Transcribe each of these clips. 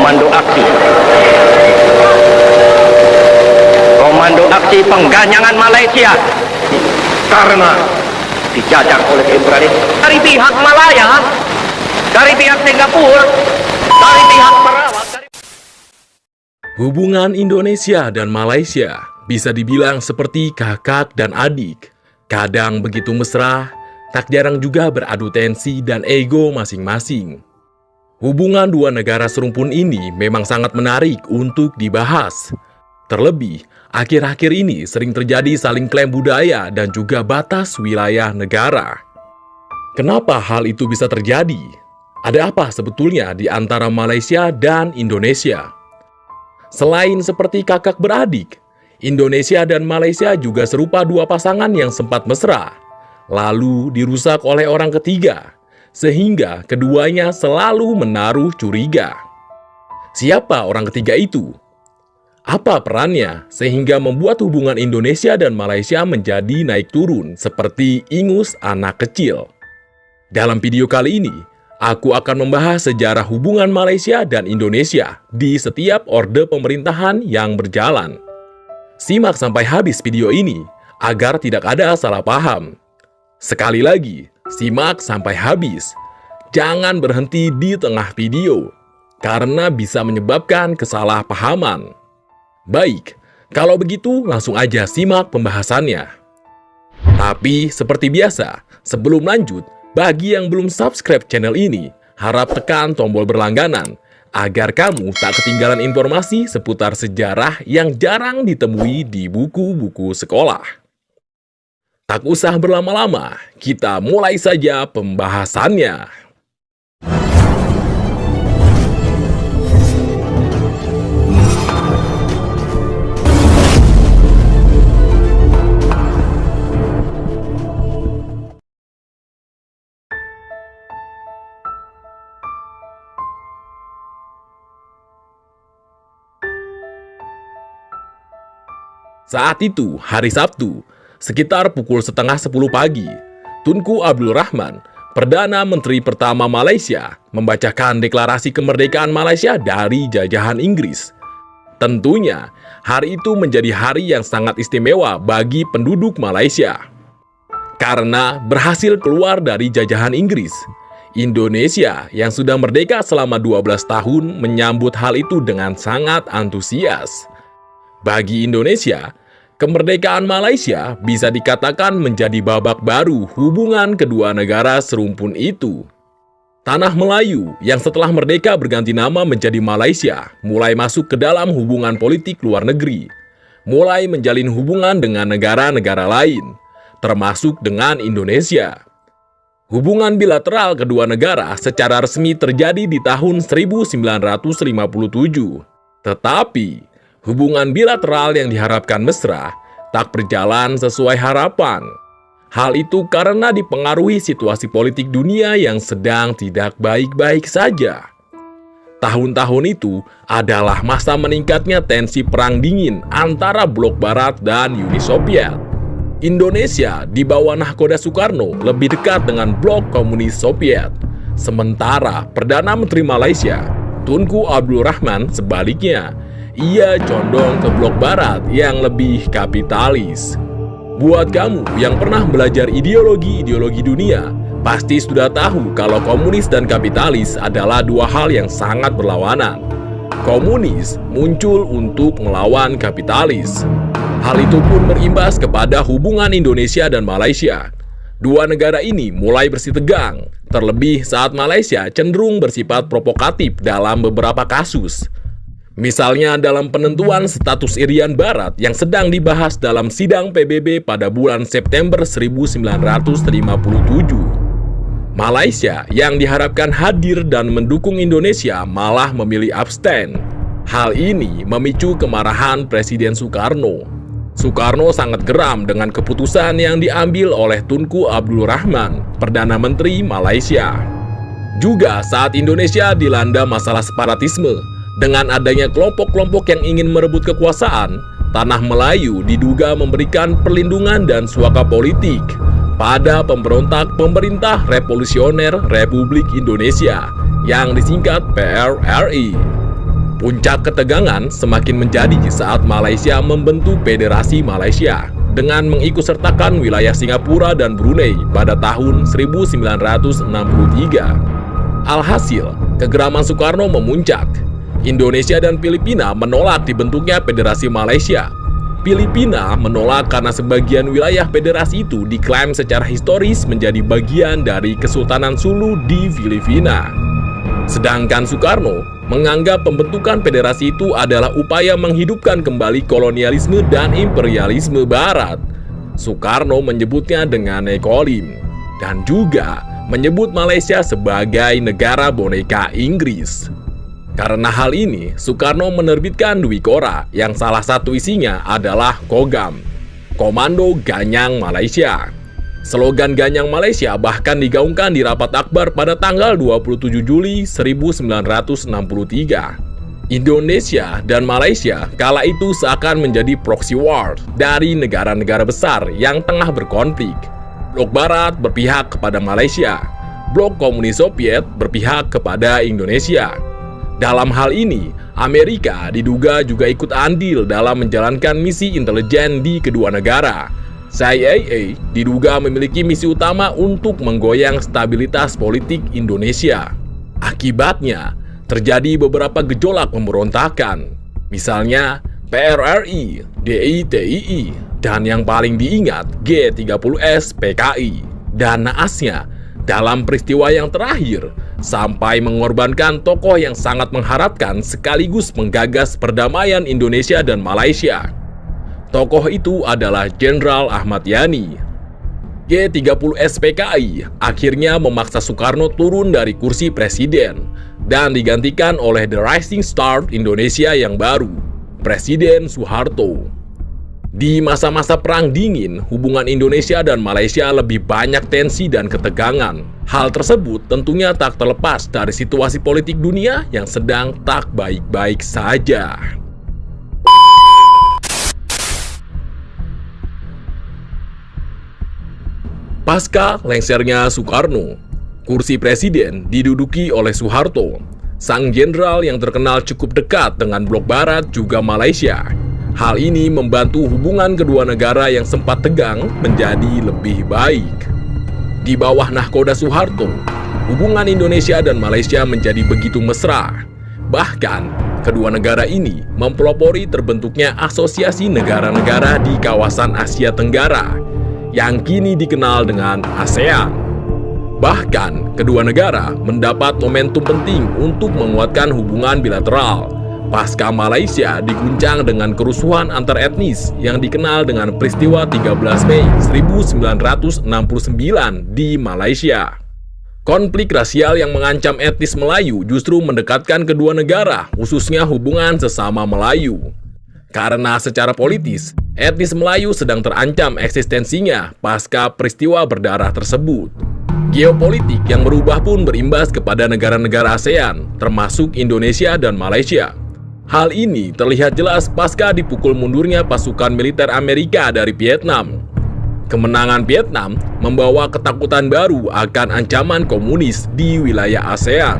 Komando Aksi. Komando Aksi Pengganyangan Malaysia karena dijajah oleh imperialis dari pihak Malaya, dari pihak Singapura, dari pihak Sarawak. Hubungan Indonesia dan Malaysia bisa dibilang seperti kakak dan adik. Kadang begitu mesra, tak jarang juga beradu tensi dan ego masing-masing. Hubungan dua negara serumpun ini memang sangat menarik untuk dibahas. Terlebih, akhir-akhir ini sering terjadi saling klaim budaya dan juga batas wilayah negara. Kenapa hal itu bisa terjadi? Ada apa sebetulnya di antara Malaysia dan Indonesia? Selain seperti kakak beradik, Indonesia dan Malaysia juga serupa dua pasangan yang sempat mesra, lalu dirusak oleh orang ketiga, sehingga keduanya selalu menaruh curiga. Siapa orang ketiga itu? Apa perannya sehingga membuat hubungan Indonesia dan Malaysia menjadi naik turun seperti ingus anak kecil? Dalam video kali ini, aku akan membahas sejarah hubungan Malaysia dan Indonesia di setiap orde pemerintahan yang berjalan. Simak sampai habis video ini agar tidak ada salah paham. Sekali lagi, simak sampai habis. Jangan berhenti di tengah video, karena bisa menyebabkan kesalahpahaman. Baik, kalau begitu langsung aja simak pembahasannya. Tapi seperti biasa, sebelum lanjut, bagi yang belum subscribe channel ini, harap tekan tombol berlangganan agar kamu tak ketinggalan informasi seputar sejarah yang jarang ditemui di buku-buku sekolah. Tak usah berlama-lama, kita mulai saja pembahasannya. Saat itu, hari Sabtu, sekitar pukul setengah 10 pagi, Tunku Abdul Rahman, Perdana Menteri pertama Malaysia, membacakan deklarasi kemerdekaan Malaysia dari jajahan Inggris. Tentunya, hari itu menjadi hari yang sangat istimewa bagi penduduk Malaysia. Karena berhasil keluar dari jajahan Inggris, Indonesia yang sudah merdeka selama 12 tahun menyambut hal itu dengan sangat antusias. Bagi Indonesia, kemerdekaan Malaysia bisa dikatakan menjadi babak baru hubungan kedua negara serumpun itu. Tanah Melayu yang setelah merdeka berganti nama menjadi Malaysia mulai masuk ke dalam hubungan politik luar negeri, mulai menjalin hubungan dengan negara-negara lain, termasuk dengan Indonesia. Hubungan bilateral kedua negara secara resmi terjadi di tahun 1957, tetapi hubungan bilateral yang diharapkan mesra tak berjalan sesuai harapan. Hal itu karena dipengaruhi situasi politik dunia yang sedang tidak baik-baik saja. Tahun-tahun itu adalah masa meningkatnya tensi perang dingin antara blok barat dan Uni Soviet. Indonesia di bawah nahkoda Soekarno lebih dekat dengan blok komunis Soviet. Sementara Perdana Menteri Malaysia, Tunku Abdul Rahman, sebaliknya, ia condong ke blok barat yang lebih kapitalis. Buat kamu yang pernah belajar ideologi-ideologi dunia, pasti sudah tahu kalau komunis dan kapitalis adalah dua hal yang sangat berlawanan. Komunis muncul untuk melawan kapitalis. Hal itu pun berimbas kepada hubungan Indonesia dan Malaysia. Dua negara ini mulai bersitegang, terlebih saat Malaysia cenderung bersifat provokatif dalam beberapa kasus. Misalnya dalam penentuan status Irian Barat yang sedang dibahas dalam sidang PBB pada bulan September 1957. Malaysia yang diharapkan hadir dan mendukung Indonesia malah memilih abstain. Hal ini memicu kemarahan Presiden Soekarno. Soekarno sangat geram dengan keputusan yang diambil oleh Tunku Abdul Rahman, Perdana Menteri Malaysia. Juga saat Indonesia dilanda masalah separatisme, dengan adanya kelompok-kelompok yang ingin merebut kekuasaan, Tanah Melayu diduga memberikan perlindungan dan suaka politik pada pemberontak Pemerintah Revolusioner Republik Indonesia yang disingkat PRRI. Puncak ketegangan semakin menjadi saat Malaysia membentuk Federasi Malaysia dengan mengikutsertakan wilayah Singapura dan Brunei pada tahun 1963. Alhasil, kegeraman Soekarno memuncak. Indonesia dan Filipina menolak dibentuknya Federasi Malaysia. Filipina menolak karena sebagian wilayah federasi itu diklaim secara historis menjadi bagian dari Kesultanan Sulu di Filipina. Sedangkan Soekarno menganggap pembentukan federasi itu adalah upaya menghidupkan kembali kolonialisme dan imperialisme Barat. Soekarno menyebutnya dengan nekolim dan juga menyebut Malaysia sebagai negara boneka Inggris. Karena hal ini, Soekarno menerbitkan Dwi Kora yang salah satu isinya adalah Kogam, Komando Ganyang Malaysia. Slogan Ganyang Malaysia bahkan digaungkan di rapat akbar pada tanggal 27 Juli 1963. Indonesia dan Malaysia kala itu seakan menjadi proxy war dari negara-negara besar yang tengah berkonflik. Blok Barat berpihak kepada Malaysia, Blok Komunis Soviet berpihak kepada Indonesia. Dalam hal ini, Amerika diduga juga ikut andil dalam menjalankan misi intelijen di kedua negara. CIA diduga memiliki misi utama untuk menggoyang stabilitas politik Indonesia. Akibatnya, terjadi beberapa gejolak pemberontakan. Misalnya, PRRI, DITII, dan yang paling diingat G30S PKI. Dan naasnya, dalam peristiwa yang terakhir, sampai mengorbankan tokoh yang sangat mengharapkan sekaligus menggagas perdamaian Indonesia dan Malaysia. Tokoh itu adalah Jenderal Ahmad Yani. G30S PKI akhirnya memaksa Soekarno turun dari kursi presiden dan digantikan oleh The Rising Star Indonesia yang baru, Presiden Soeharto. Di masa-masa Perang Dingin, hubungan Indonesia dan Malaysia lebih banyak tensi dan ketegangan. Hal tersebut tentunya tak terlepas dari situasi politik dunia yang sedang tak baik-baik saja. Pasca lengsernya Soekarno, kursi presiden diduduki oleh Soeharto, sang jenderal yang terkenal cukup dekat dengan Blok Barat juga Malaysia. Hal ini membantu hubungan kedua negara yang sempat tegang menjadi lebih baik. Di bawah nahkoda Soeharto, hubungan Indonesia dan Malaysia menjadi begitu mesra. Bahkan, kedua negara ini mempelopori terbentuknya asosiasi negara-negara di kawasan Asia Tenggara, yang kini dikenal dengan ASEAN. Bahkan, kedua negara mendapat momentum penting untuk menguatkan hubungan bilateral. Pasca Malaysia diguncang dengan kerusuhan antar etnis yang dikenal dengan peristiwa 13 Mei 1969 di Malaysia. Konflik rasial yang mengancam etnis Melayu justru mendekatkan kedua negara, khususnya hubungan sesama Melayu. Karena secara politis, etnis Melayu sedang terancam eksistensinya pasca peristiwa berdarah tersebut. Geopolitik yang berubah pun berimbas kepada negara-negara ASEAN, termasuk Indonesia dan Malaysia. Hal ini terlihat jelas pasca dipukul mundurnya pasukan militer Amerika dari Vietnam. Kemenangan Vietnam membawa ketakutan baru akan ancaman komunis di wilayah ASEAN.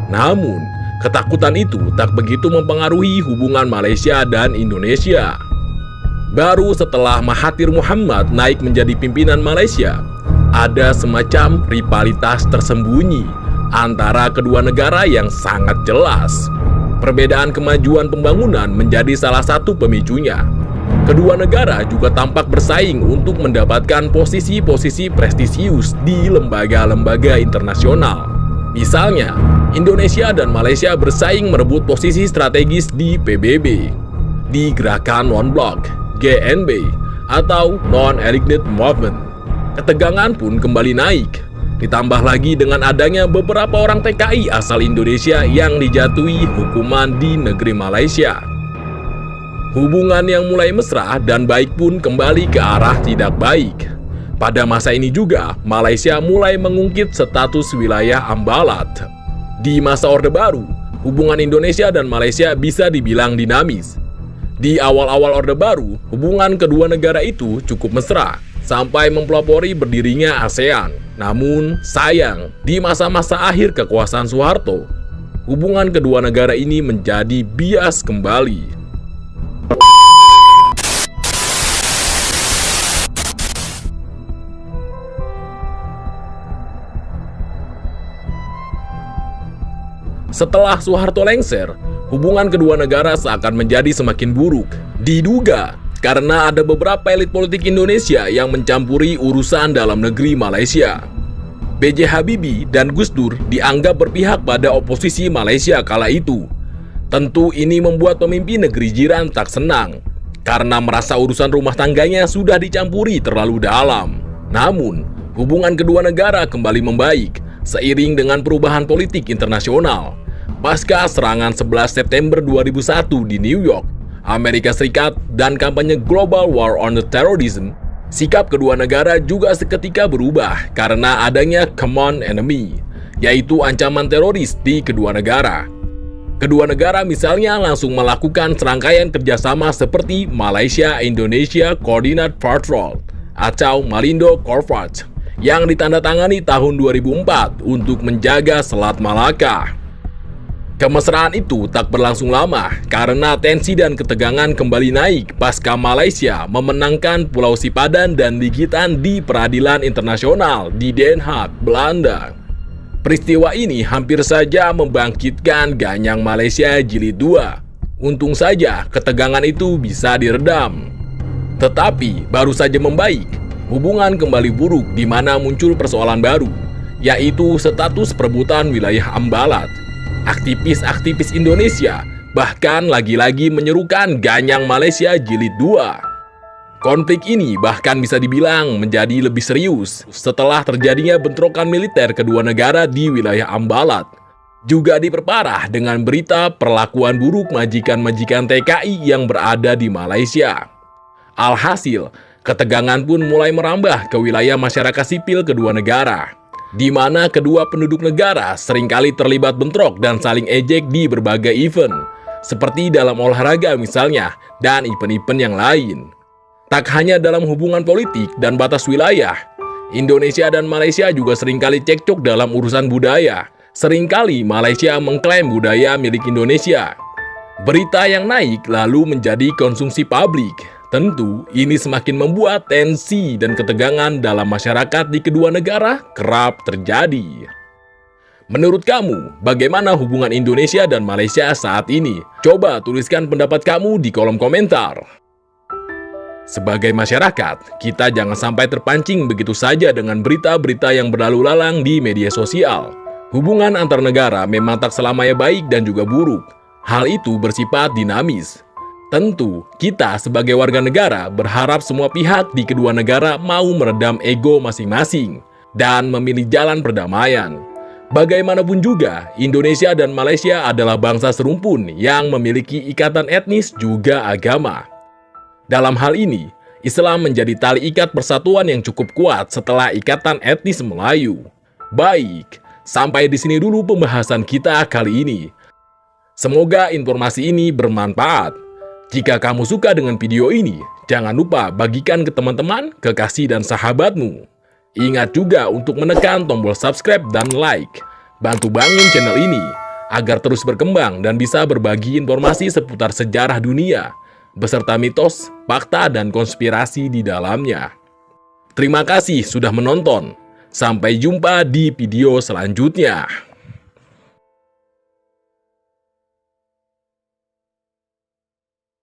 Namun, ketakutan itu tak begitu mempengaruhi hubungan Malaysia dan Indonesia. Baru setelah Mahathir Mohamad naik menjadi pimpinan Malaysia, ada semacam rivalitas tersembunyi antara kedua negara yang sangat jelas. Perbedaan kemajuan pembangunan menjadi salah satu pemicunya. Kedua negara juga tampak bersaing untuk mendapatkan posisi-posisi prestisius di lembaga-lembaga internasional. Misalnya, Indonesia dan Malaysia bersaing merebut posisi strategis di PBB, di Gerakan Non-Blok, GNB, atau Non-Aligned Movement. Ketegangan pun kembali naik. Ditambah lagi dengan adanya beberapa orang TKI asal Indonesia yang dijatuhi hukuman di negeri Malaysia. Hubungan yang mulai mesra dan baik pun kembali ke arah tidak baik. Pada masa ini juga, Malaysia mulai mengungkit status wilayah Ambalat. Di masa Orde Baru, hubungan Indonesia dan Malaysia bisa dibilang dinamis. Di awal-awal Orde Baru, hubungan kedua negara itu cukup mesra, sampai mempelopori berdirinya ASEAN. Namun, sayang, di masa-masa akhir kekuasaan Soeharto, hubungan kedua negara ini menjadi bias kembali. Setelah Soeharto lengser, hubungan kedua negara seakan menjadi semakin buruk. Diduga karena ada beberapa elit politik Indonesia yang mencampuri urusan dalam negeri Malaysia. B.J. Habibie dan Gus Dur dianggap berpihak pada oposisi Malaysia kala itu. Tentu ini membuat pemimpin negeri jiran tak senang, karena merasa urusan rumah tangganya sudah dicampuri terlalu dalam. Namun, hubungan kedua negara kembali membaik seiring dengan perubahan politik internasional. Pasca serangan 11 September 2001 di New York, Amerika Serikat, dan kampanye Global War on the Terrorism, sikap kedua negara juga seketika berubah karena adanya common enemy, yaitu ancaman teroris di kedua negara. Kedua negara misalnya langsung melakukan serangkaian kerjasama seperti Malaysia-Indonesia Coordinate Patrol atau Malindo Corfat yang ditandatangani tahun 2004 untuk menjaga Selat Malaka. Kemesraan itu tak berlangsung lama karena tensi dan ketegangan kembali naik pasca Malaysia memenangkan Pulau Sipadan dan Ligitan di peradilan internasional di Den Haag, Belanda. Peristiwa ini hampir saja membangkitkan Ganyang Malaysia Jilid 2. Untung saja ketegangan itu bisa diredam. Tetapi baru saja membaik, hubungan kembali buruk di mana muncul persoalan baru, yaitu status perebutan wilayah Ambalat. Aktivis-aktivis Indonesia bahkan lagi-lagi menyerukan Ganyang Malaysia Jilid 2. Konflik ini bahkan bisa dibilang menjadi lebih serius setelah terjadinya bentrokan militer kedua negara di wilayah Ambalat. Juga diperparah dengan berita perlakuan buruk majikan-majikan TKI yang berada di Malaysia. Alhasil, ketegangan pun mulai merambah ke wilayah masyarakat sipil kedua negara, di mana kedua penduduk negara seringkali terlibat bentrok dan saling ejek di berbagai event, seperti dalam olahraga misalnya, dan event-event yang lain. Tak hanya dalam hubungan politik dan batas wilayah, Indonesia dan Malaysia juga seringkali cekcok dalam urusan budaya. Seringkali Malaysia mengklaim budaya milik Indonesia. Berita yang naik lalu menjadi konsumsi publik. Tentu, ini semakin membuat tensi dan ketegangan dalam masyarakat di kedua negara kerap terjadi. Menurut kamu, bagaimana hubungan Indonesia dan Malaysia saat ini? Coba tuliskan pendapat kamu di kolom komentar. Sebagai masyarakat, kita jangan sampai terpancing begitu saja dengan berita-berita yang berlalu lalang di media sosial. Hubungan antar negara memang tak selamanya baik dan juga buruk. Hal itu bersifat dinamis. Tentu, kita sebagai warga negara berharap semua pihak di kedua negara mau meredam ego masing-masing dan memilih jalan perdamaian. Bagaimanapun juga, Indonesia dan Malaysia adalah bangsa serumpun yang memiliki ikatan etnis juga agama. Dalam hal ini, Islam menjadi tali ikat persatuan yang cukup kuat setelah ikatan etnis Melayu. Baik, sampai di sini dulu pembahasan kita kali ini. Semoga informasi ini bermanfaat. Jika kamu suka dengan video ini, jangan lupa bagikan ke teman-teman, kekasih, dan sahabatmu. Ingat juga untuk menekan tombol subscribe dan like. Bantu bangun channel ini agar terus berkembang dan bisa berbagi informasi seputar sejarah dunia, beserta mitos, fakta, dan konspirasi di dalamnya. Terima kasih sudah menonton. Sampai jumpa di video selanjutnya.